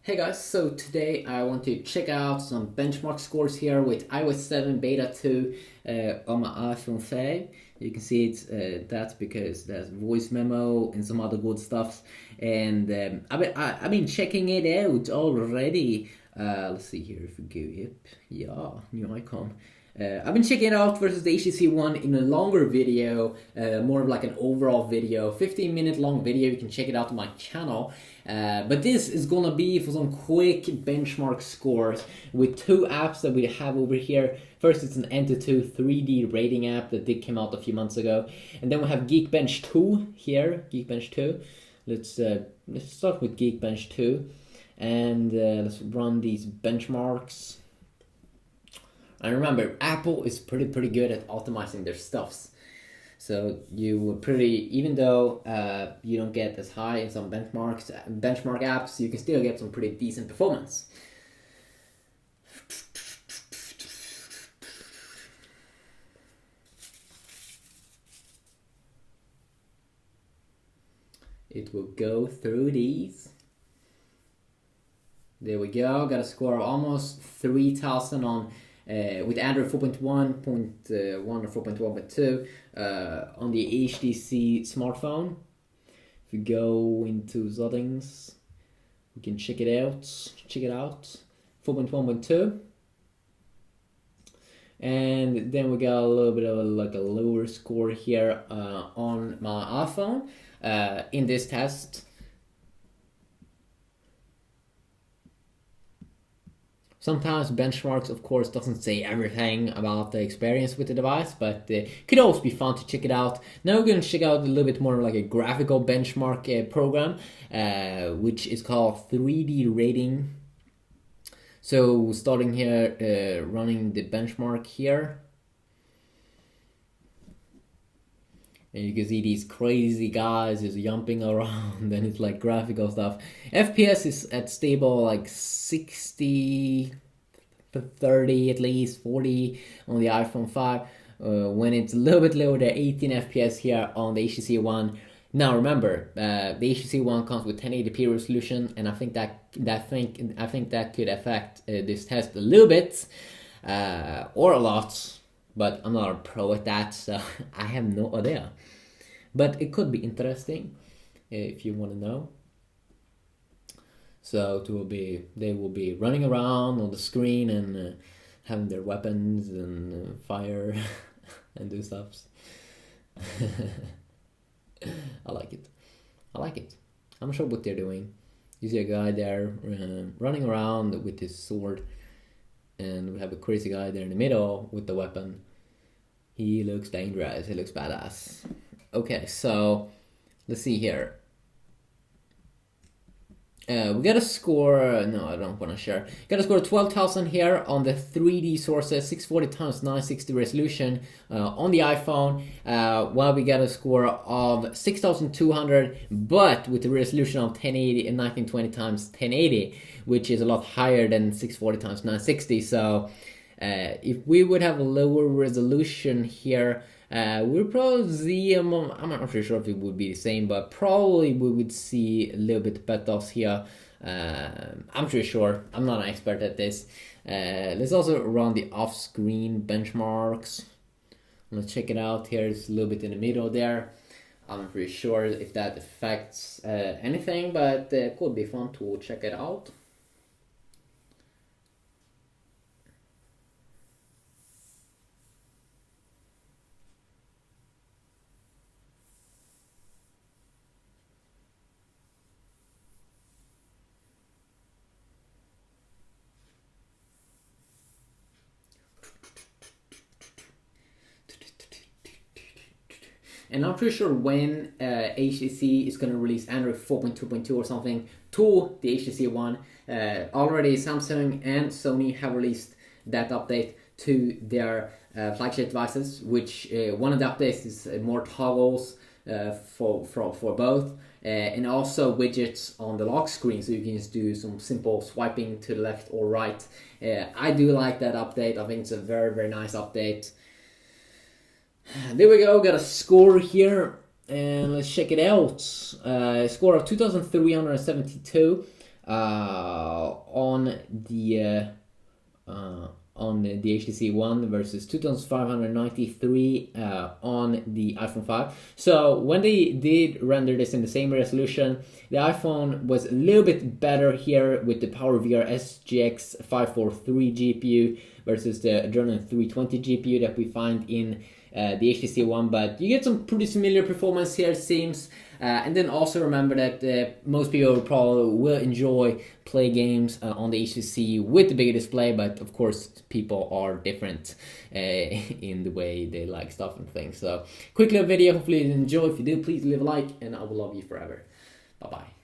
Hey guys, so today I want to check out some benchmark scores here with iOS 7 Beta 2 on my iPhone 5. You can see it's that's because there's voice memo and some other good stuff. And I've been checking it out already. Let's see here if we go, yep, yeah, new icon. I've been checking it out versus the HTC One in a longer video, more of like an overall video, 15-minute long video. You can check it out on my channel. But this is gonna be for some quick benchmark scores with two apps that we have over here. First, it's an N2 3D rating app that did come out a few months ago, and then we have Geekbench 2 here. Geekbench 2. Let's start with Geekbench 2, and let's run these benchmarks. And remember, Apple is pretty good at optimizing their stuffs. So you will even though you don't get as high in some benchmark apps, you can still get some pretty decent performance. It will go through these. There we go. Got a score of almost 3,000 on with Android 4.1.1 or 4.1.2 on the HTC smartphone. If we go into settings, we can check it out. 4.1.2. And then we got a little bit of a lower score here on my iPhone in this test. Sometimes benchmarks, of course, doesn't say everything about the experience with the device, but it could also be fun to check it out. Now we're going to check out a little bit more like a graphical benchmark program, which is called 3D Rating. So starting here, running the benchmark here. And you can see these crazy guys just jumping around, and it's like graphical stuff. FPS is at stable like 60, 30 at least, 40 on the iPhone 5. When it's a little bit lower, to 18 FPS here on the HTC One. Now remember, the HTC One comes with 1080p resolution, and I think that could affect this test a little bit or a lot. But I'm not a pro at that, so I have no idea. But it could be interesting if you want to know. So they will be running around on the screen and having their weapons and fire and do stuff. I like it. I'm sure what they're doing. You see a guy there running around with his sword. And we have a crazy guy there in the middle with the weapon. He looks dangerous. He looks badass. Okay, so let's see here. We got a score. No, I don't want to share. Got a score of 12,000 here on the 3D sources, 640x960 resolution on the iPhone. While we got a score of 6,200, but with the resolution of 1080 and 1920x1080, which is a lot higher than 640x960. So if we would have a lower resolution here, we'll probably see, I'm not really sure if it would be the same, but probably we would see a little bit better here. I'm pretty sure. I'm not an expert at this. Let's also run the off-screen benchmarks. Let's check it out. Here it's a little bit in the middle there. I'm not really sure if that affects anything, but it could be fun to check it out. And I'm pretty sure when HTC is going to release Android 4.2.2 or something to the HTC One, already Samsung and Sony have released that update to their flagship devices, which one of the updates is more toggles for both, and also widgets on the lock screen, so you can just do some simple swiping to the left or right. I do like that update. I think it's a very nice update. There we go, got a score here, and let's check it out. Score of 2,372. on the HTC One versus 2593 on the iPhone 5. So when they did render this in the same resolution, the iPhone was a little bit better here with the PowerVR SGX 543 GPU versus the Adreno 320 GPU that we find in the HTC One, but you get some pretty similar performance here, it seems. And then also remember that most people probably will enjoy play games on the HTC with the bigger display, but of course people are different in the way they like stuff and things. So quick little video, hopefully you enjoy. If you do, please leave a like and I will love you forever. Bye bye.